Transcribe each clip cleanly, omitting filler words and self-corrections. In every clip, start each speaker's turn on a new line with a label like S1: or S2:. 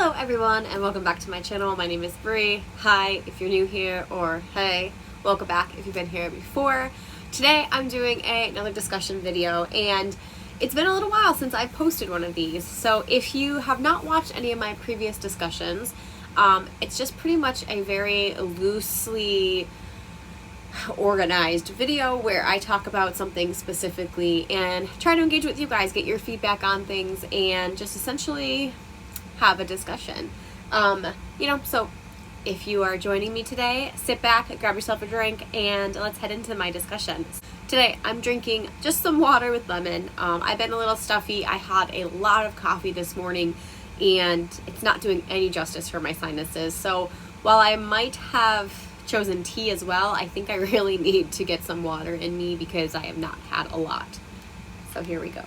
S1: Hello everyone and welcome back to my channel. My name is Bree. Hi if you're new here, or hey, welcome back if you've been here before. Today I'm doing another discussion video, and it's been a little while since I've posted one of these. So if you have not watched any of my previous discussions, it's just pretty much a very loosely organized video where I talk about something specifically and try to engage with you guys, get your feedback on things, and just essentially have a discussion. So if you are joining me today, sit back, grab yourself a drink, and let's head into my discussion. Today I'm drinking just some water with lemon. I've been a little stuffy. I had a lot of coffee this morning and it's not doing any justice for my sinuses. So while I might have chosen tea as well, I think I really need to get some water in me because I have not had a lot. So here we go.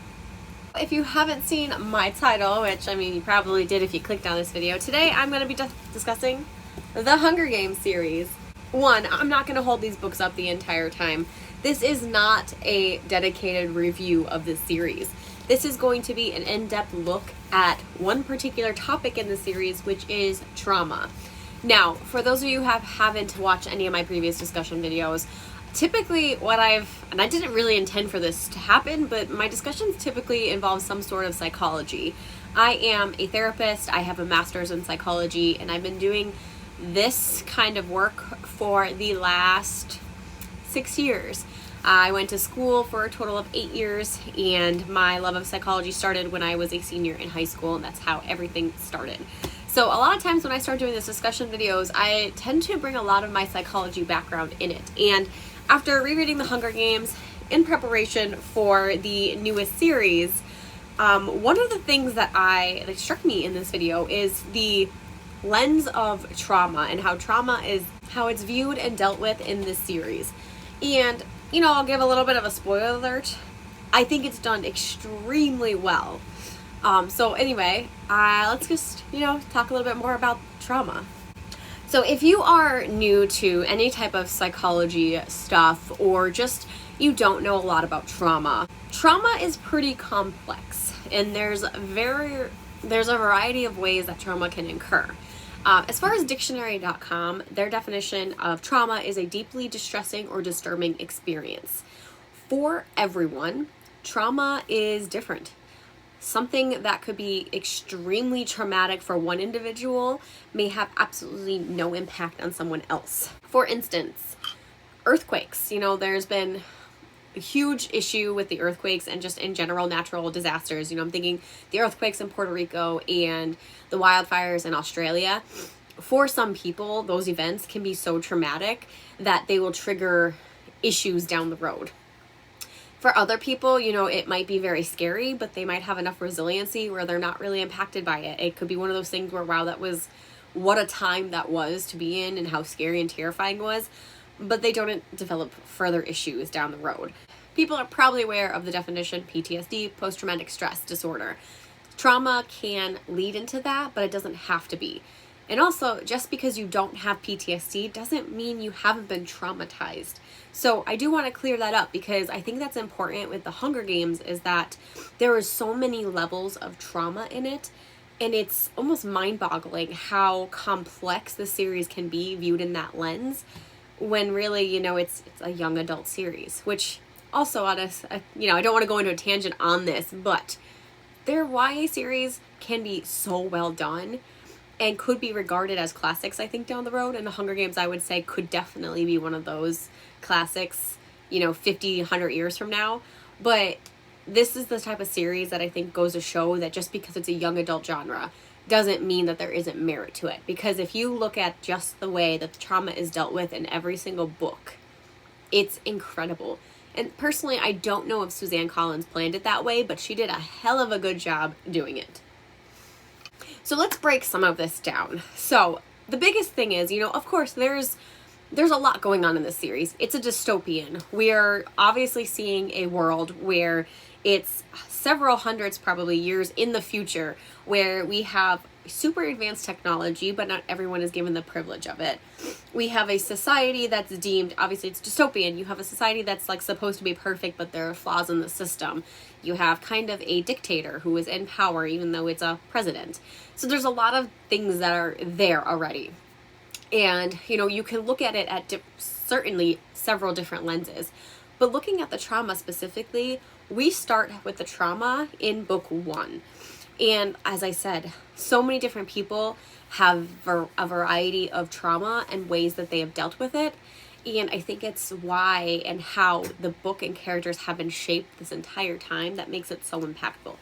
S1: If you haven't seen my title, which I mean you probably did if you clicked on this video, today I'm going to be discussing the Hunger Games series. One, I'm not going to hold these books up the entire time. This is not a dedicated review of this series. This is going to be an in-depth look at one particular topic in the series, which is trauma. Now, for those of you who haven't watched any of my previous discussion videos, typically and I didn't really intend for this to happen, but my discussions typically involve some sort of psychology. I am a therapist, I have a master's in psychology, and I've been doing this kind of work for the last 6 years. I went to school for a total of 8 years, and my love of psychology started when I was a senior in high school, and that's how everything started. So a lot of times when I start doing these discussion videos, I tend to bring a lot of my psychology background in it. And after rereading The Hunger Games in preparation for the newest series, one of the things that struck me in this video is the lens of trauma and how it's viewed and dealt with in this series. And I'll give a little bit of a spoiler alert. I think it's done extremely well. So anyway, let's just, talk a little bit more about trauma. So if you are new to any type of psychology stuff, or just you don't know a lot about trauma is pretty complex, and there's a variety of ways that trauma can occur. As far as dictionary.com, their definition of trauma is a deeply distressing or disturbing experience. For everyone, trauma is different. Something that could be extremely traumatic for one individual may have absolutely no impact on someone else. For instance, earthquakes. There's been a huge issue with the earthquakes and just in general natural disasters. I'm thinking the earthquakes in Puerto Rico and the wildfires in Australia. For some people, those events can be so traumatic that they will trigger issues down the road. For other people, it might be very scary, but they might have enough resiliency where they're not really impacted by it. It could be one of those things where, wow, what a time that was to be in and how scary and terrifying it was, but they don't develop further issues down the road. People are probably aware of the definition PTSD, post-traumatic stress disorder. Trauma can lead into that, but it doesn't have to be. And also, just because you don't have PTSD doesn't mean you haven't been traumatized. So I do want to clear that up, because I think that's important with the Hunger Games, is that there are so many levels of trauma in it, and it's almost mind-boggling how complex the series can be viewed in that lens, when really, it's a young adult series. Which also, I don't want to go into a tangent on this, but their YA series can be so well done and could be regarded as classics, I think, down the road. And The Hunger Games, I would say, could definitely be one of those classics, 50, 100 years from now. But this is the type of series that I think goes to show that just because it's a young adult genre doesn't mean that there isn't merit to it. Because if you look at just the way that the trauma is dealt with in every single book, it's incredible. And personally, I don't know if Susanne Collins planned it that way, but she did a hell of a good job doing it. So let's break some of this down. So the biggest thing is, of course, there's a lot going on in this series. It's a dystopian. We are obviously seeing a world where it's several hundreds, probably years in the future, where we have super advanced technology, but not everyone is given the privilege of it. We have a society that's deemed, obviously it's dystopian. You have a society that's supposed to be perfect, but there are flaws in the system. You have kind of a dictator who is in power, even though it's a president. So there's a lot of things that are there already. And, you know, you can look at it at certainly several different lenses. But looking at the trauma specifically, we start with the trauma in book 1. And as I said, so many different people have a variety of trauma and ways that they have dealt with it. And I think it's why and how the book and characters have been shaped this entire time that makes it so impactful.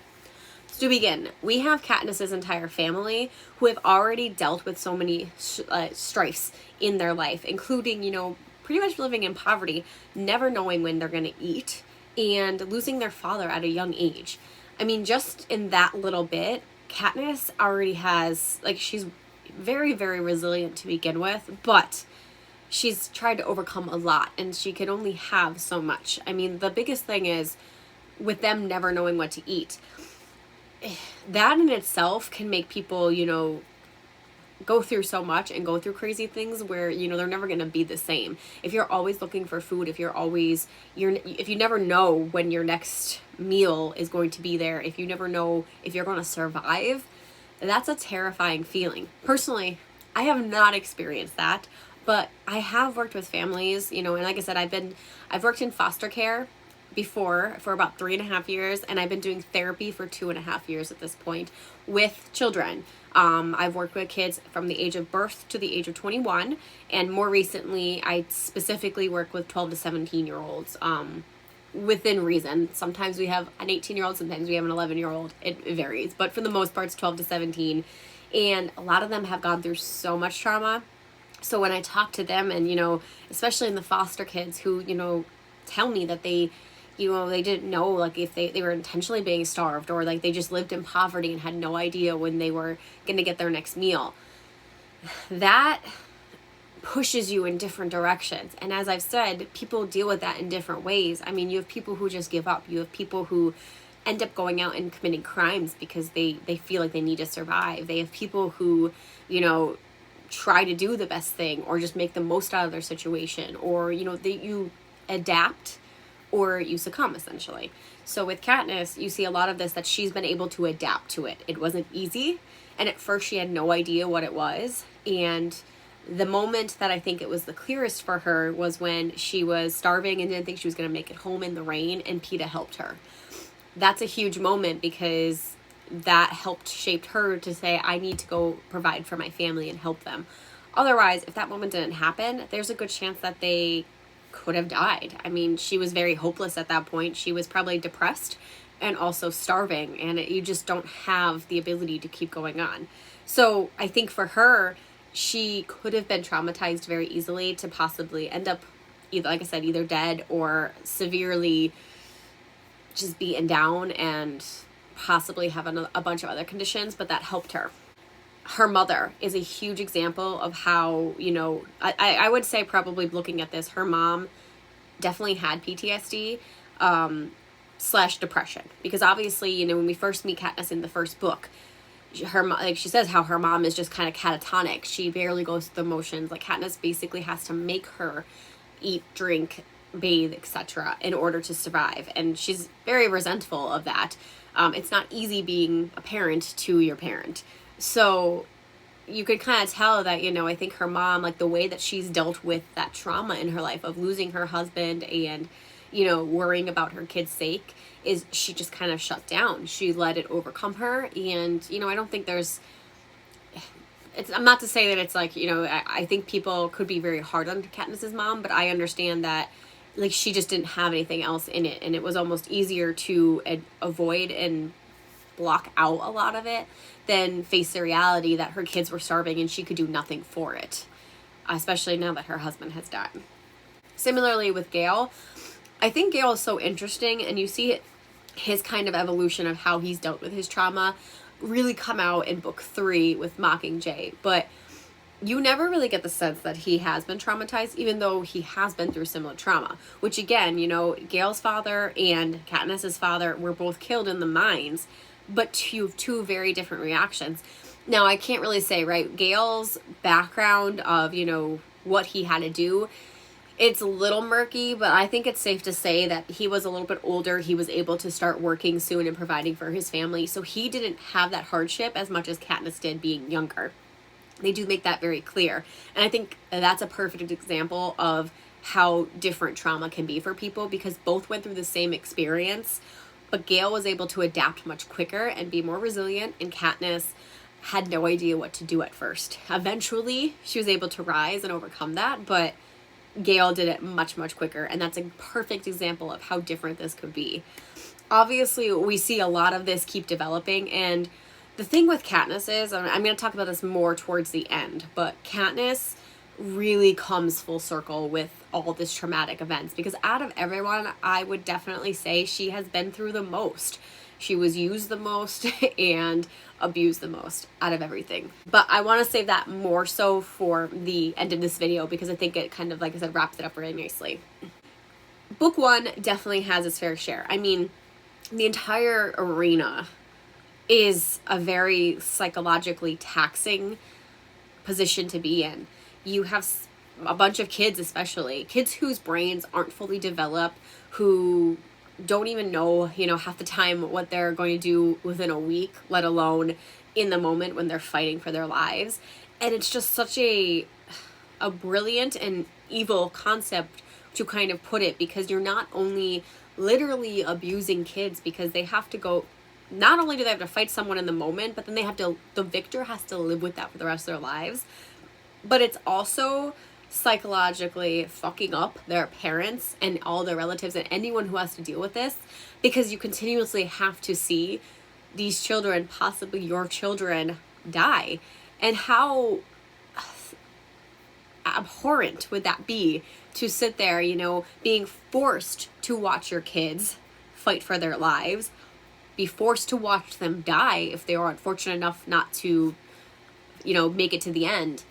S1: So to begin, we have Katniss's entire family who have already dealt with so many strifes in their life, including, you know, pretty much living in poverty, never knowing when they're going to eat, and losing their father at a young age. I mean, just in that little bit, Katniss already has, like, she's very, very resilient to begin with, but she's tried to overcome a lot, and she can only have so much. I mean, the biggest thing is with them never knowing what to eat. That in itself can make people, you know, go through so much and go through crazy things where, you know, they're never going to be the same. If you're always looking for food, if you never know when your next meal is going to be there, if you never know if you're going to survive, that's a terrifying feeling. Personally, I have not experienced that, but I have worked with families, you know, and like I said, I've worked in foster care before for about 3.5 years, and I've been doing therapy for 2.5 years at this point with children. I've worked with kids from the age of birth to the age of 21, and more recently, I specifically work with 12 to 17-year-olds, within reason. Sometimes we have an 18-year-old, sometimes we have an 11-year-old. It varies, but for the most part, it's 12 to 17, and a lot of them have gone through so much trauma. So when I talk to them, and, you know, especially in the foster kids who, you know, tell me that they didn't know, like, if they were intentionally being starved, or like they just lived in poverty and had no idea when they were going to get their next meal. That pushes you in different directions. And as I've said, people deal with that in different ways. I mean, you have people who just give up. You have people who end up going out and committing crimes because they feel like they need to survive. They have people who, you know, try to do the best thing or just make the most out of their situation, or, you know, you adapt or you succumb, essentially. So with Katniss, you see a lot of this, that she's been able to adapt to it. It wasn't easy, and at first she had no idea what it was. And the moment that I think it was the clearest for her was when she was starving and didn't think she was going to make it home in the rain, and Peeta helped her. That's a huge moment, because that helped shape her to say, I need to go provide for my family and help them. Otherwise, if that moment didn't happen, there's a good chance that they could have died. I mean, she was very hopeless at that point. She was probably depressed and also starving, and you just don't have the ability to keep going on. So I think for her, she could have been traumatized very easily to possibly end up, either, like I said, either dead or severely just beaten down and possibly have a bunch of other conditions, but that helped her. Her mother is a huge example of how, you know, I would say, probably looking at this, her mom definitely had PTSD / depression, because obviously, you know, when we first meet Katniss in the first book, like she says, how her mom is just kind of catatonic. She barely goes through the motions. Like, Katniss basically has to make her eat, drink, bathe, etc. in order to survive, and she's very resentful of that. It's not easy being a parent to your parent. So you could kind of tell that, you know, I think her mom, like, the way that she's dealt with that trauma in her life of losing her husband and, you know, worrying about her kid's sake, is she just kind of shut down. She let it overcome her. And, you know, I don't think I'm not to say that it's like, you know, I think people could be very hard on Katniss's mom, but I understand that, like, she just didn't have anything else in it, and it was almost easier to avoid and block out a lot of it than face the reality that her kids were starving and she could do nothing for it, especially now that her husband has died. Similarly with Gale, I think Gale is so interesting, and you see his kind of evolution of how he's dealt with his trauma really come out in book 3 with Mockingjay, but you never really get the sense that he has been traumatized, even though he has been through similar trauma, which, again, you know, Gale's father and Katniss's father were both killed in the mines, but two very different reactions. Now, I can't really say, right, Gale's background of, you know, what he had to do, It's a little murky, but I think it's safe to say that he was a little bit older. He was able to start working soon and providing for his family, so he didn't have that hardship as much as Katniss did being younger. They do make that very clear. And I think that's a perfect example of how different trauma can be for people, because both went through the same experience, but Gale was able to adapt much quicker and be more resilient, and Katniss had no idea what to do at first. Eventually, she was able to rise and overcome that, but Gale did it much, much quicker, and that's a perfect example of how different this could be. Obviously, we see a lot of this keep developing, and the thing with Katniss is, I'm going to talk about this more towards the end, but Katniss really comes full circle with all this traumatic events, because out of everyone, I would definitely say she has been through the most. She was used the most and abused the most out of everything. But I want to save that more so for the end of this video, because I think it kind of, like I said, wraps it up really nicely. Book 1 definitely has its fair share. I mean, the entire arena is a very psychologically taxing position to be in. You have a bunch of kids, especially kids whose brains aren't fully developed, who don't even know, half the time what they're going to do within a week, let alone in the moment when they're fighting for their lives. And it's just such a brilliant and evil concept to kind of put it, because you're not only literally abusing kids, because they have to go, not only do they have to fight someone in the moment, but then the victor has to live with that for the rest of their lives. But it's also psychologically fucking up their parents and all their relatives and anyone who has to deal with this, because you continuously have to see these children, possibly your children, die. And how abhorrent would that be to sit there, being forced to watch your kids fight for their lives, be forced to watch them die if they are unfortunate enough not to, make it to the end.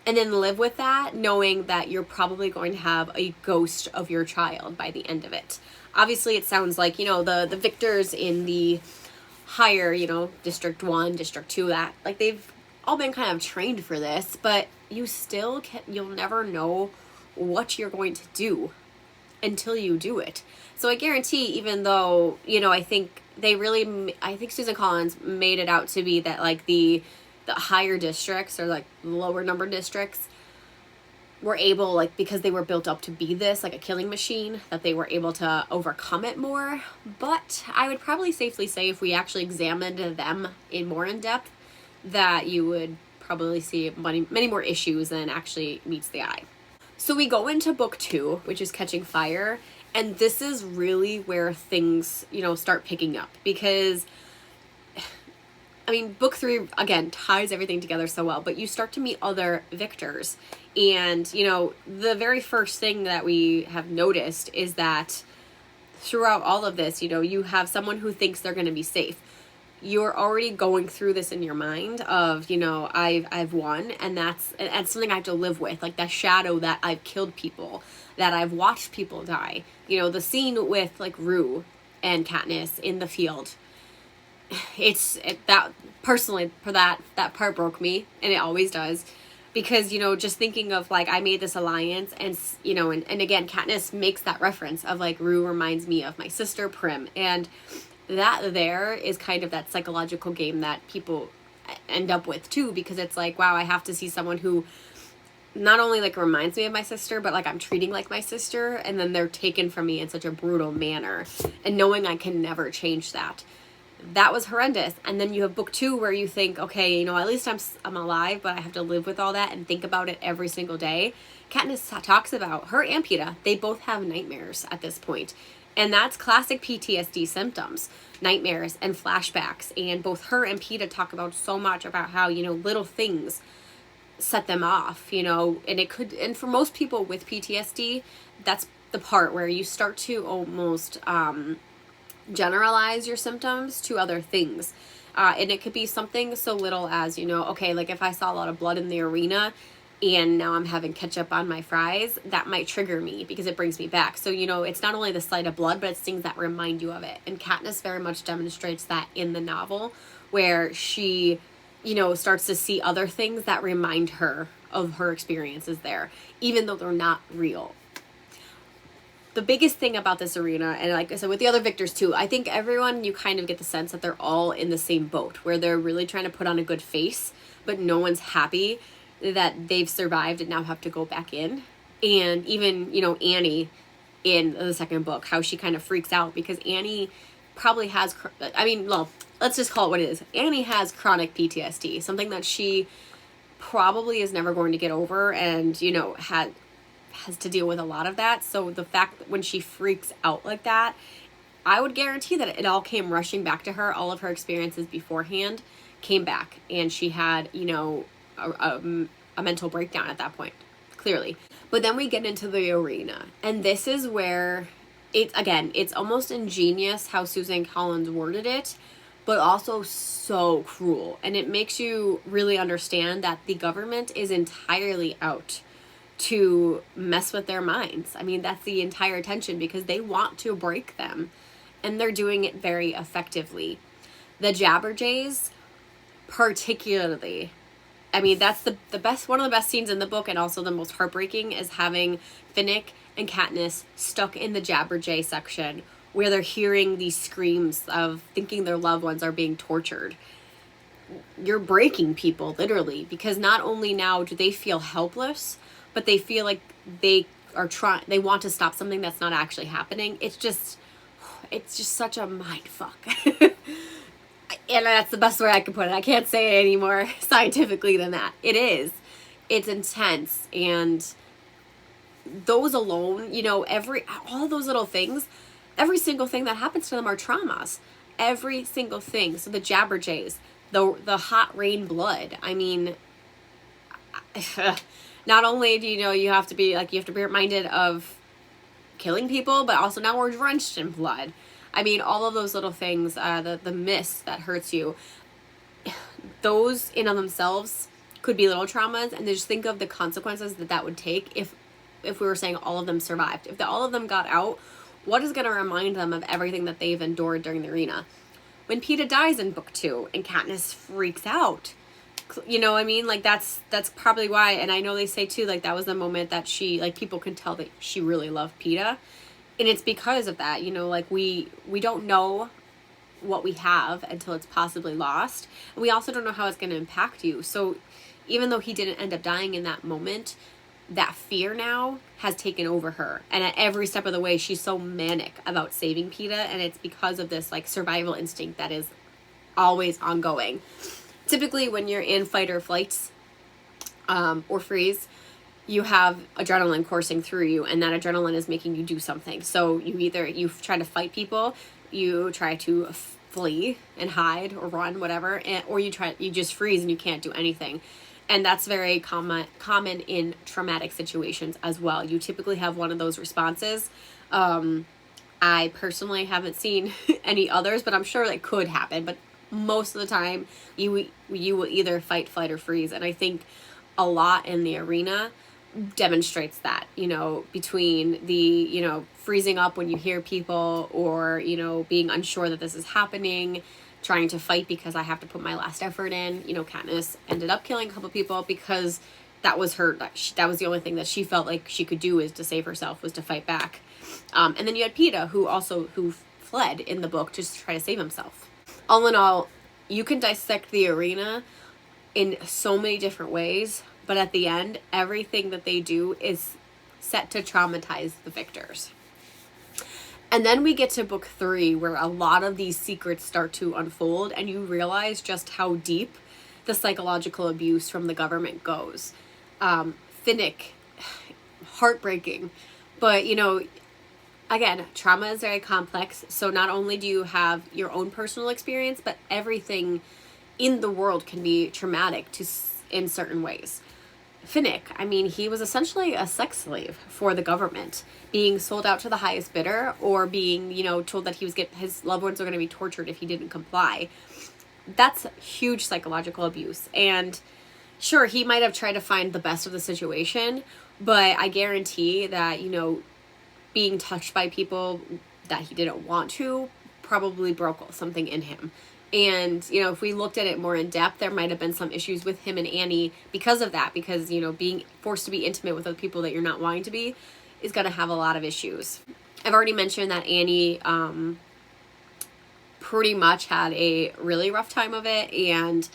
S1: And then live with that, knowing that you're probably going to have a ghost of your child by the end of it. Obviously, it sounds like, the victors in the higher, District 1, District 2, that, like, they've all been kind of trained for this, but you'll never know what you're going to do until you do it. So I guarantee, even though, I think Susanne Collins made it out to be that, like, the higher districts, or like lower number districts, were able, like, because they were built up to be this, like, a killing machine, that they were able to overcome it more. But I would probably safely say, if we actually examined them more in depth, that you would probably see many more issues than actually meets the eye. So we go into book 2, which is Catching Fire, and this is really where things, start picking up, because book 3, again, ties everything together so well, but you start to meet other victors. And, the very first thing that we have noticed is that throughout all of this, you have someone who thinks they're going to be safe. You're already going through this in your mind of, I've won, and that's something I have to live with, like that shadow that I've killed people, that I've watched people die. The scene with, like, Rue and Katniss in the field, that personally, for that part broke me, and it always does, because just thinking of, like, I made this alliance, and and again, Katniss makes that reference of, like, Rue reminds me of my sister Prim, and that there is kind of that psychological game that people end up with too, because it's like, wow, I have to see someone who not only, like, reminds me of my sister, but, like, I'm treating like my sister, and then they're taken from me in such a brutal manner, and knowing I can never change that. That was horrendous. And then you have book 2, where you think, okay, at least I'm alive, but I have to live with all that and think about it every single day. Katniss talks about her and Peeta. They both have nightmares at this point. And that's classic PTSD symptoms, nightmares and flashbacks. And both her and Peeta talk about so much about how, little things set them off, and for most people with PTSD, that's the part where you start to almost, generalize your symptoms to other things. And it could be something so little as, okay, like, if I saw a lot of blood in the arena and now I'm having ketchup on my fries, that might trigger me because it brings me back. So, it's not only the sight of blood, but it's things that remind you of it. And Katniss very much demonstrates that in the novel, where she, starts to see other things that remind her of her experiences there, even though they're not real. the biggest thing about this arena, and like I said with the other victors too, I think everyone, you kind of get the sense that they're all in the same boat, where they're really trying to put on a good face, but no one's happy that they've survived and now have to go back in. And even, you know, Annie in the second book, how she kind of freaks out because Annie probably has, I mean, well, let's just call it what it is. Annie has chronic PTSD, something that she probably is never going to get over, and, you know, has to deal with a lot of that. So the fact that when she freaks out like that, I would guarantee that it all came rushing back to her. All of her experiences beforehand came back, and she had, you know, a mental breakdown at that point, clearly. But then we get into the arena, and this is where it's almost ingenious how Susanne Collins worded it, but also so cruel. And it makes you really understand that the government is entirely out to mess with their minds. I mean, that's the entire tension, because they want to break them, and they're doing it very effectively. The Jabberjays, particularly, I mean, that's the best, one of the best scenes in the book, and also the most heartbreaking, is having Finnick and Katniss stuck in the Jabberjay section, where they're hearing these screams of thinking their loved ones are being tortured. You're breaking people, literally, because not only now do they feel helpless, but they feel like they want to stop something that's not actually happening. It's just such a mind fuck. And that's the best way I can put it. I can't say it any more scientifically than that. It is. It's intense. And those alone, you know, all those little things, every single thing that happens to them are traumas. Every single thing. So the Jabberjays, the hot rain blood. I mean, not only do you have to be reminded of killing people, but also now we're drenched in blood. I mean, all of those little things, the mist that hurts you, those in of themselves could be little traumas, and just think of the consequences that would take if we were saying all of them survived. If all of them got out, what is going to remind them of everything that they've endured during the arena? When Peeta dies in book 2 and Katniss freaks out, you know what I mean? Like, that's probably why, and I know they say too, like, that was the moment that she, like, people could tell that she really loved Peeta. And it's because of that, you know, like, we don't know what we have until it's possibly lost. And we also don't know how it's going to impact you. So even though he didn't end up dying in that moment, that fear now has taken over her. And at every step of the way, she's so manic about saving Peeta. And it's because of this, like, survival instinct that is always ongoing. Typically, when you're in fight or flights or freeze, you have adrenaline coursing through you, and that adrenaline is making you do something. So you try to fight people, you try to flee and hide or run, whatever, or you just freeze and you can't do anything. And that's very common in traumatic situations as well. You typically have one of those responses. I personally haven't seen any others, but I'm sure that could happen. But most of the time, you will either fight, flight, or freeze. And I think a lot in the arena demonstrates that, you know, between the, you know, freezing up when you hear people, or, you know, being unsure that this is happening, trying to fight because I have to put my last effort in. You know, Katniss ended up killing a couple people because that was that was the only thing that she felt like she could do, is to save herself, was to fight back. And then you had Peeta, who fled in the book just to try to save himself. All in all, you can dissect the arena in so many different ways, but at the end, everything that they do is set to traumatize the victors. And then we get to book 3, where a lot of these secrets start to unfold, and you realize just how deep the psychological abuse from the government goes. Finnick, heartbreaking. But, you know, again, trauma is very complex. So not only do you have your own personal experience, but everything in the world can be traumatic in certain ways. Finnick, I mean, he was essentially a sex slave for the government, being sold out to the highest bidder, or being, you know, told that his loved ones are going to be tortured if he didn't comply. That's huge psychological abuse. And sure, he might have tried to find the best of the situation, but I guarantee that, you know, being touched by people that he didn't want to probably broke something in him. And, you know, if we looked at it more in depth, there might have been some issues with him and Annie because of that. Because, you know, being forced to be intimate with other people that you're not wanting to be is going to have a lot of issues. I've already mentioned that Annie pretty much had a really rough time of it, and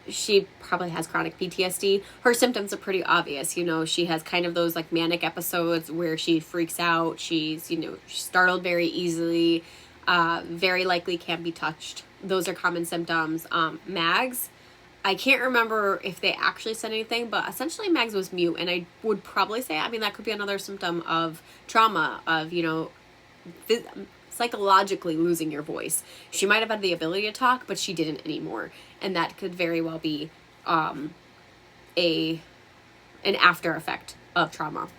S1: she probably has chronic PTSD. Her symptoms are pretty obvious. You know, she has kind of those like manic episodes where she freaks out. She's, you know, startled very easily, very likely can't be touched. Those are common symptoms. Mags, I can't remember if they actually said anything, but essentially Mags was mute. And I would probably say, I mean, that could be another symptom of trauma, of, you know, psychologically losing your voice. She might have had the ability to talk, but she didn't anymore. And that could very well be an after effect of trauma.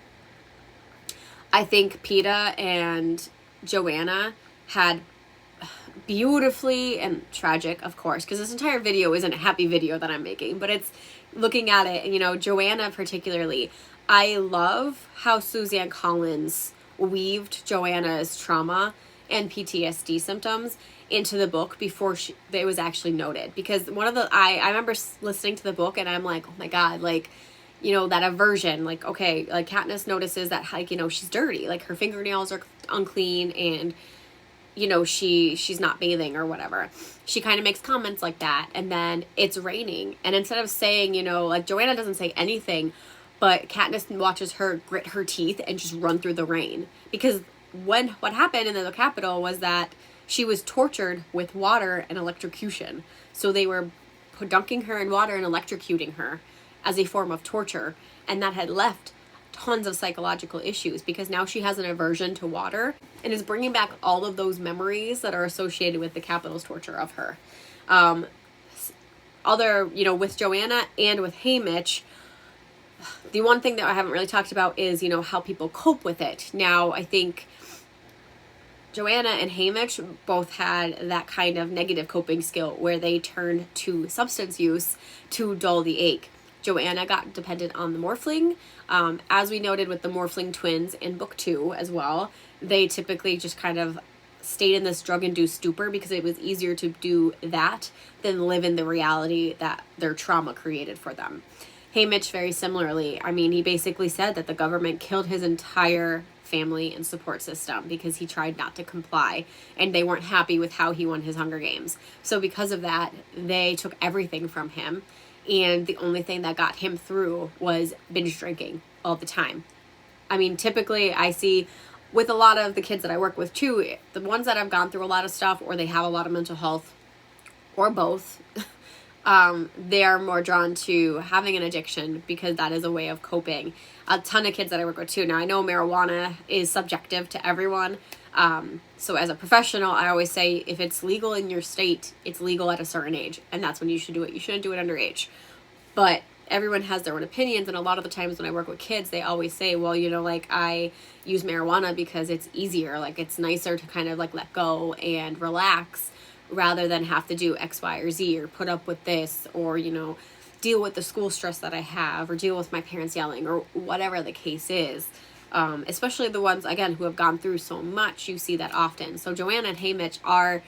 S1: I think Peta and Joanna had beautifully, and tragic, of course, because this entire video isn't a happy video that I'm making, but it's looking at it, and, you know, Joanna particularly, I love how Susanne Collins weaved Joanna's trauma and PTSD symptoms into the book before it was actually noted. Because I remember listening to the book and I'm like, oh my God, like, you know, that aversion, like, okay, like Katniss notices that, like, you know, she's dirty, like her fingernails are unclean, and, you know, she's not bathing or whatever. She kind of makes comments like that, and then it's raining, and instead of saying, you know, like Joanna doesn't say anything, but Katniss watches her grit her teeth and just run through the rain. Because what happened in the Capitol was that she was tortured with water and electrocution. So they were dunking her in water and electrocuting her as a form of torture. And that had left tons of psychological issues, because now she has an aversion to water and is bringing back all of those memories that are associated with the Capitol's torture of her. You know, with Joanna and with Haymitch, the one thing that I haven't really talked about is, you know, how people cope with it. Now, I think Joanna and Haymitch both had that kind of negative coping skill where they turned to substance use to dull the ache. Joanna got dependent on the Morphling. As we noted with the Morphling twins in book 2 as well, they typically just kind of stayed in this drug-induced stupor because it was easier to do that than live in the reality that their trauma created for them. Haymitch, very similarly, I mean, he basically said that the government killed his entire family and support system because he tried not to comply, and they weren't happy with how he won his Hunger Games. So because of that, they took everything from him, and the only thing that got him through was binge drinking all the time. I mean, typically I see with a lot of the kids that I work with too, the ones that have gone through a lot of stuff or they have a lot of mental health or both, they are more drawn to having an addiction because that is a way of coping. A ton of kids that I work with too. Now, I know marijuana is subjective to everyone. So as a professional, I always say if it's legal in your state, it's legal at a certain age, and that's when you should do it. You shouldn't do it underage. But everyone has their own opinions, and a lot of the times when I work with kids, they always say, well, you know, like, I use marijuana because it's easier. Like, it's nicer to kind of like let go and relax rather than have to do X, Y, or Z, or put up with this, or, you know, deal with the school stress that I have, or deal with my parents yelling, or whatever the case is. Especially the ones, again, who have gone through so much, you see that often. So Joanna and Haymitch are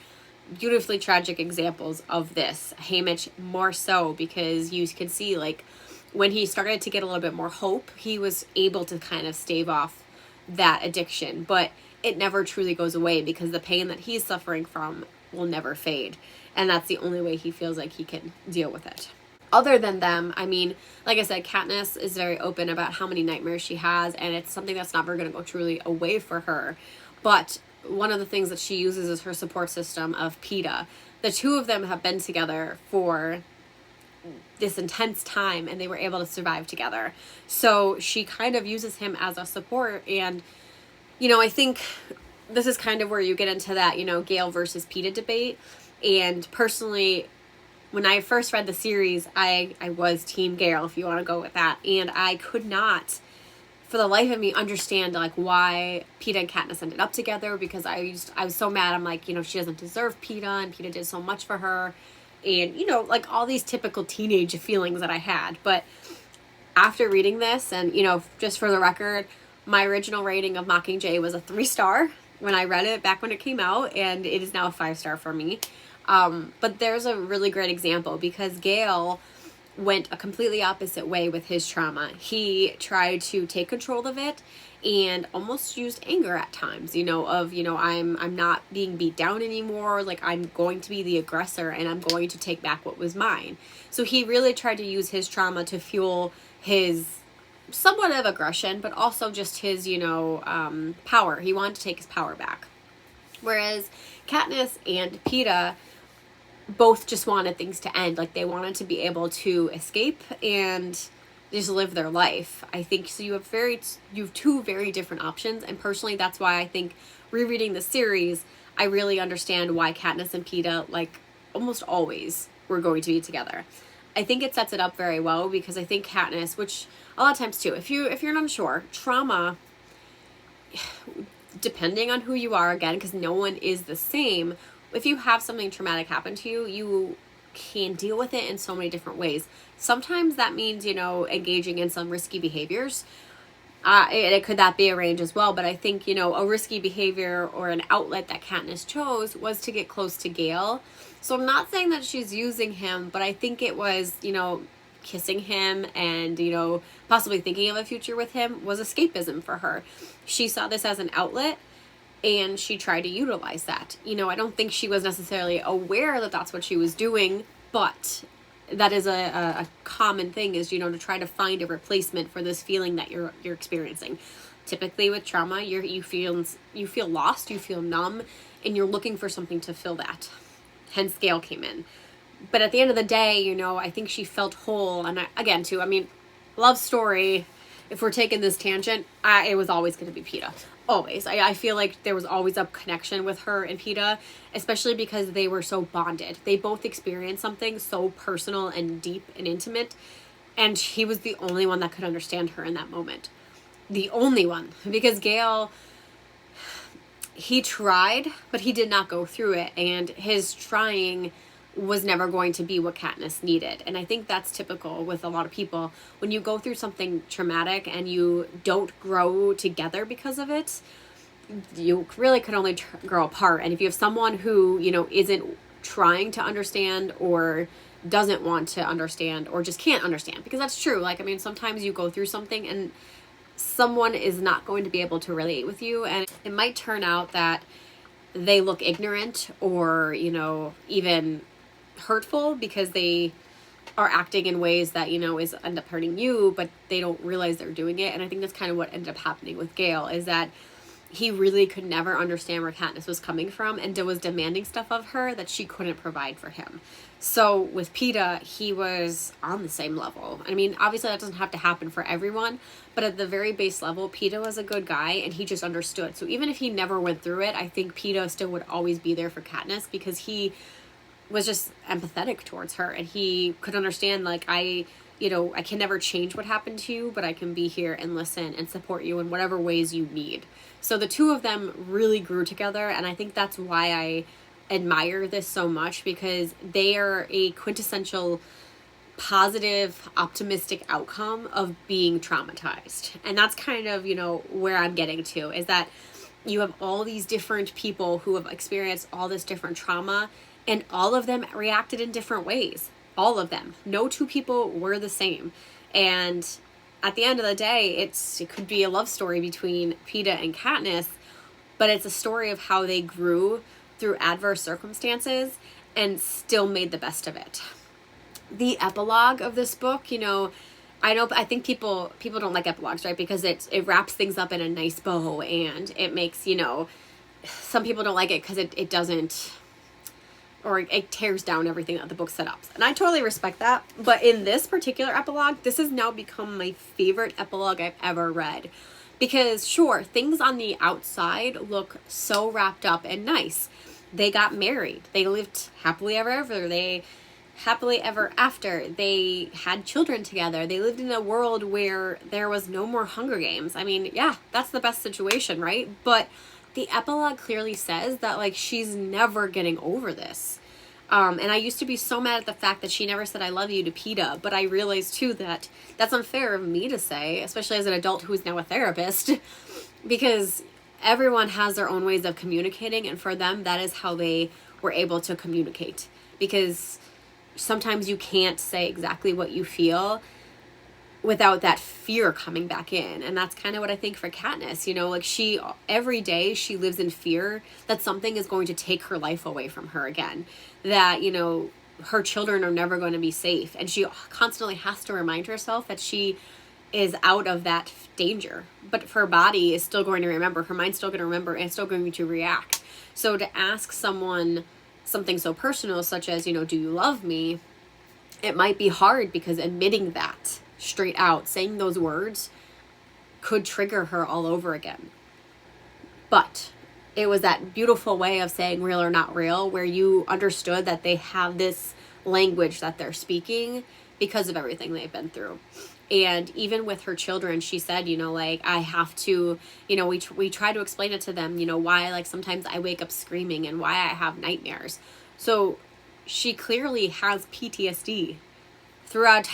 S1: beautifully tragic examples of this. Haymitch more so because you can see, like, when he started to get a little bit more hope, he was able to kind of stave off that addiction. But it never truly goes away because the pain that he's suffering from will never fade. And that's the only way he feels like he can deal with it. Other than them, I mean, like I said, Katniss is very open about how many nightmares she has, and it's something that's never going to go truly away for her. But one of the things that she uses is her support system of Peta. The two of them have been together for this intense time, and they were able to survive together. So she kind of uses him as a support, and, you know, I think this is kind of where you get into that, you know, Gale versus Peta debate. And personally, when I first read the series, I was Team Gale, if you want to go with that. And I could not, for the life of me, understand, like, why Peta and Katniss ended up together, because I was so mad. I'm like, you know, she doesn't deserve Peta, and Peta did so much for her. And, you know, like, all these typical teenage feelings that I had. But after reading this, and, you know, just for the record, my original rating of Mockingjay was a 3-star when I read it back when it came out, and it is now a 5-star for me. But there's a really great example, because Gale went a completely opposite way with his trauma. He tried to take control of it and almost used anger at times, I'm not being beat down anymore. Like, I'm going to be the aggressor and I'm going to take back what was mine. So he really tried to use his trauma to fuel his somewhat of aggression, but also just his, power. He wanted to take his power back. Whereas Katniss and Peeta both just wanted things to end. Like, they wanted to be able to escape and just live their life. I think so. You have two very different options, and personally, that's why I think rereading the series, I really understand why Katniss and Peeta, like, almost always were going to be together. I think it sets it up very well, because I think Katniss, which a lot of times too, if you're unsure, trauma, depending on who you are, again, because no one is the same, if you have something traumatic happen to you, you can deal with it in so many different ways. Sometimes that means, engaging in some risky behaviors. Could that be a range as well? But I think, a risky behavior or an outlet that Katniss chose was to get close to Gale. So I'm not saying that she's using him, but I think it was, kissing him and, possibly thinking of a future with him was escapism for her. She saw this as an outlet and she tried to utilize that. I don't think she was necessarily aware that that's what she was doing, but that is a common thing, is, to try to find a replacement for this feeling that you're experiencing. Typically with trauma, you feel lost, you feel numb, and you're looking for something to fill that. Hence Gale came in. But at the end of the day, I think she felt whole. And love story, if we're taking this tangent, it was always going to be Peeta. Always. I feel like there was always a connection with her and Peeta, especially because they were so bonded. They both experienced something so personal and deep and intimate, and he was the only one that could understand her in that moment. The only one. Because Gale, he tried, but he did not go through it, and his trying was never going to be what Katniss needed. And I think that's typical with a lot of people. When you go through something traumatic and you don't grow together because of it, you really could only grow apart. And if you have someone who, isn't trying to understand or doesn't want to understand or just can't understand, because that's true. Sometimes you go through something and someone is not going to be able to relate with you, and it might turn out that they look ignorant or, even hurtful because they are acting in ways that, is end up hurting you, but they don't realize they're doing it. And I think that's kind of what ended up happening with Gale, is that he really could never understand where Katniss was coming from and was demanding stuff of her that she couldn't provide for him. So with Peeta, he was on the same level. Obviously that doesn't have to happen for everyone, but at the very base level, Peeta was a good guy and he just understood. So even if he never went through it, I think Peeta still would always be there for Katniss, because he was just empathetic towards her and he could understand, like, I can never change what happened to you, but I can be here and listen and support you in whatever ways you need. So the two of them really grew together, and I think that's why I admire this so much, because they are a quintessential positive, optimistic outcome of being traumatized. And that's kind of, where I'm getting to, is that you have all these different people who have experienced all this different trauma, and all of them reacted in different ways. All of them. No two people were the same. And at the end of the day, it could be a love story between Peeta and Katniss, but it's a story of how they grew through adverse circumstances and still made the best of it. The epilogue of this book, I think people don't like epilogues, right? Because it wraps things up in a nice bow, and it makes, some people don't like it because it doesn't, or it tears down everything that the book set up. And I totally respect that. But in this particular epilogue, this has now become my favorite epilogue I've ever read. Because sure, things on the outside look so wrapped up and nice. They got married. They lived happily ever after. They had children together. They lived in a world where there was no more Hunger Games. Yeah, that's the best situation, right? But the epilogue clearly says that, like, she's never getting over this. And I used to be so mad at the fact that she never said I love you to Peeta, but I realized too that that's unfair of me to say, especially as an adult who is now a therapist, because everyone has their own ways of communicating, and for them, that is how they were able to communicate. Because sometimes you can't say exactly what you feel without that fear coming back in. And that's kind of what I think for Katniss, you know, like every day she lives in fear that something is going to take her life away from her again, that, you know, her children are never going to be safe. And she constantly has to remind herself that she is out of that danger, but her body is still going to remember, her mind's still going to remember, and it's still going to react. So to ask someone something so personal, such as, you know, do you love me? It might be hard because admitting that straight out, saying those words, could trigger her all over again. But it was that beautiful way of saying real or not real, where you understood that they have this language that they're speaking because of everything they've been through. And even with her children, she said, you know, like, I have to, you know, we try to explain it to them, you know, why, like, sometimes I wake up screaming and why I have nightmares. So she clearly has PTSD throughout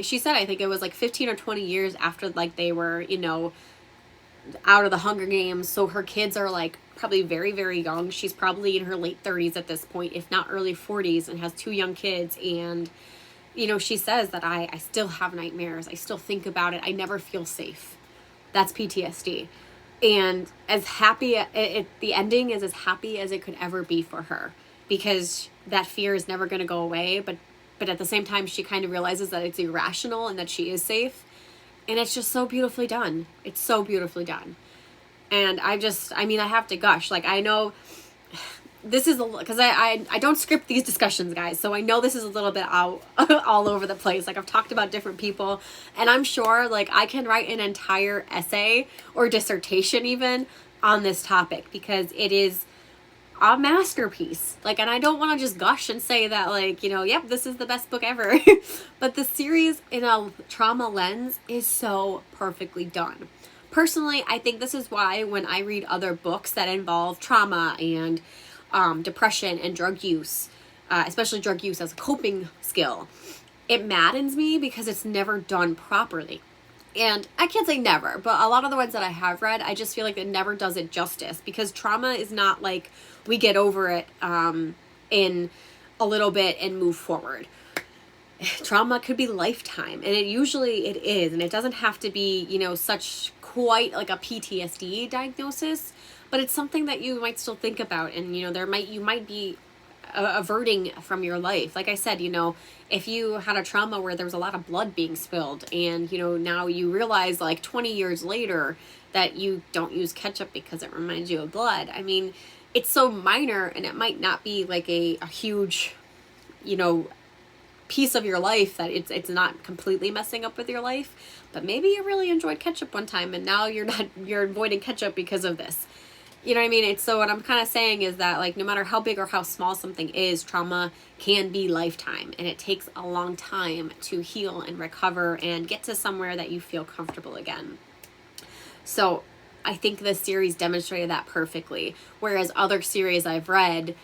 S1: she said, I think it was like 15 or 20 years after, like, they were, you know, out of the Hunger Games. So her kids are, like, probably very, very young. She's probably in her late 30s at this point, if not early 40s, and has 2 young kids. And, you know, she says that I still have nightmares. I still think about it. I never feel safe. That's PTSD. And as happy, the ending is as happy as it could ever be for her, because that fear is never going to go away. But at the same time, she kind of realizes that it's irrational and that she is safe. And it's just so beautifully done. It's so beautifully done. And I have to gush. Like, I know this is because I don't script these discussions, guys. So I know this is a little bit out all over the place. Like, I've talked about different people, and I'm sure, like, I can write an entire essay or dissertation even on this topic, because it is a masterpiece. Like, and I don't want to just gush and say that, like, you know, yep, this is the best book ever. But the series in a trauma lens is so perfectly done. Personally, I think this is why when I read other books that involve trauma and depression and drug use, especially drug use as a coping skill, it maddens me because it's never done properly. And I can't say never, but a lot of the ones that I have read, I just feel like it never does it justice, because trauma is not like we get over it in a little bit and move forward. Trauma could be lifetime, and it usually is, and it doesn't have to be, you know, such quite like a PTSD diagnosis, but it's something that you might still think about, and, you know, you might be averting from your life. Like I said, you know, if you had a trauma where there was a lot of blood being spilled, and, you know, now you realize, like, 20 years later that you don't use ketchup because it reminds you of blood. I mean, it's so minor, and it might not be like a huge, you know, piece of your life that it's not completely messing up with your life, but maybe you really enjoyed ketchup one time and now you're avoiding ketchup because of this. You know what I mean? It's so what I'm kind of saying is that, like, no matter how big or how small something is, trauma can be lifetime, and it takes a long time to heal and recover and get to somewhere that you feel comfortable again. So I think this series demonstrated that perfectly, whereas other series I've read,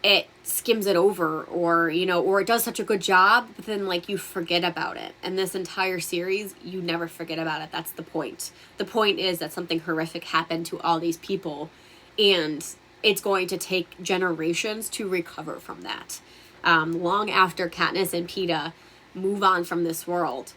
S1: it skims it over, or, you know, or it does such a good job, but then, like, you forget about it. And this entire series, you never forget about it. That's the point. The point is that something horrific happened to all these people, and it's going to take generations to recover from that. Long after Katniss and Peeta move on from this world,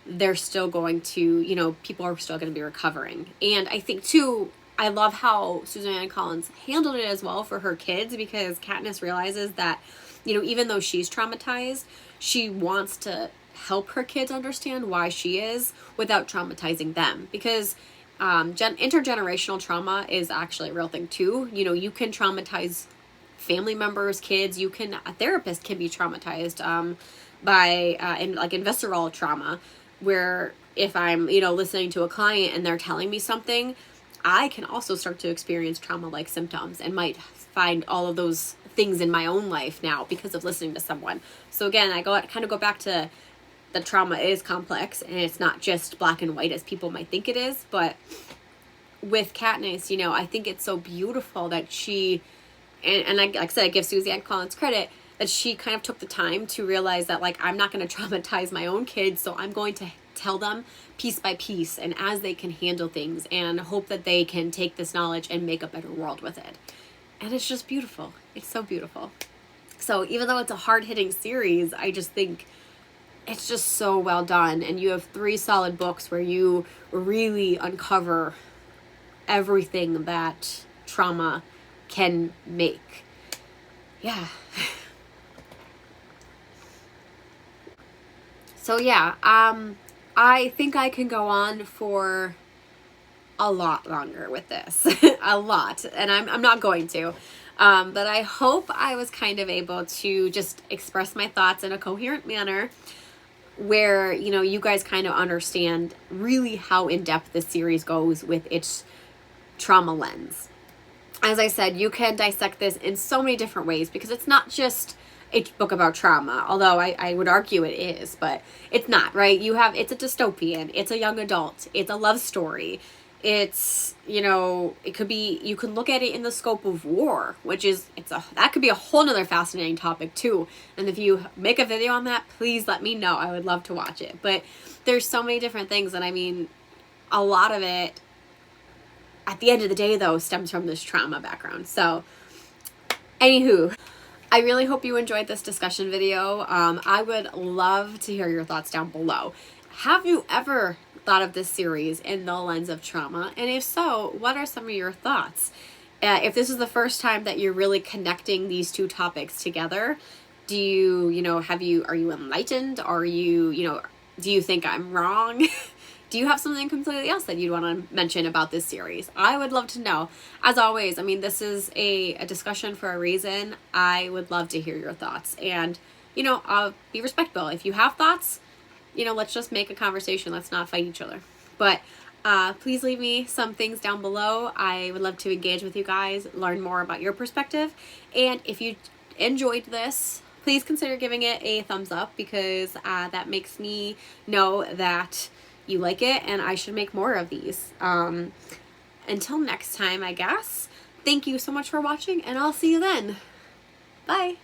S1: they're still going to, you know, people are still going to be recovering. And I think, too, I love how Susanne Collins handled it as well for her kids, because Katniss realizes that, you know, even though she's traumatized, she wants to help her kids understand why she is without traumatizing them, because intergenerational trauma is actually a real thing too. You know, you can traumatize family members, kids. A therapist can be traumatized in visceral trauma, where if I'm, you know, listening to a client and they're telling me something, I can also start to experience trauma-like symptoms and might find all of those things in my own life now because of listening to someone. So again, I kind of go back to the trauma is complex, and it's not just black and white as people might think it is. But with Katniss, you know, I think it's so beautiful that she, and like I said, I give Susanne Collins credit, that she kind of took the time to realize that, like, I'm not going to traumatize my own kids, so I'm going to tell them piece by piece and as they can handle things, and hope that they can take this knowledge and make a better world with it. And it's just beautiful. It's so beautiful. So even though it's a hard-hitting series, I just think it's just so well done. And you have 3 solid books where you really uncover everything that trauma can make. Yeah. So yeah, I think I can go on for a lot longer with this. A lot. And I'm not going to. But I hope I was kind of able to just express my thoughts in a coherent manner where, you know, you guys kind of understand really how in-depth this series goes with its trauma lens. As I said, you can dissect this in so many different ways because it's not just a book about trauma, although I would argue it is, but it's not, right? It's a dystopian, it's a young adult, it's a love story. It's, you know, it could be, you can look at it in the scope of war, which is, that could be a whole nother fascinating topic too. And if you make a video on that, please let me know. I would love to watch it. But there's so many different things. And I mean, a lot of it, at the end of the day though, stems from this trauma background. So, anywho, I really hope you enjoyed this discussion video. I would love to hear your thoughts down below. Have you ever thought of this series in the lens of trauma? And if so, what are some of your thoughts? If this is the first time that you're really connecting these 2 topics together, are you enlightened? Do you think I'm wrong? Do you have something completely else that you'd want to mention about this series? I would love to know. As always, I mean, this is a discussion for a reason. I would love to hear your thoughts. And, I'll be respectful. If you have thoughts, let's just make a conversation. Let's not fight each other. But please leave me some things down below. I would love to engage with you guys, learn more about your perspective. And if you enjoyed this, please consider giving it a thumbs up because that makes me know that you like it and I should make more of these. Until next time, I guess. Thank you so much for watching and I'll see you then. Bye.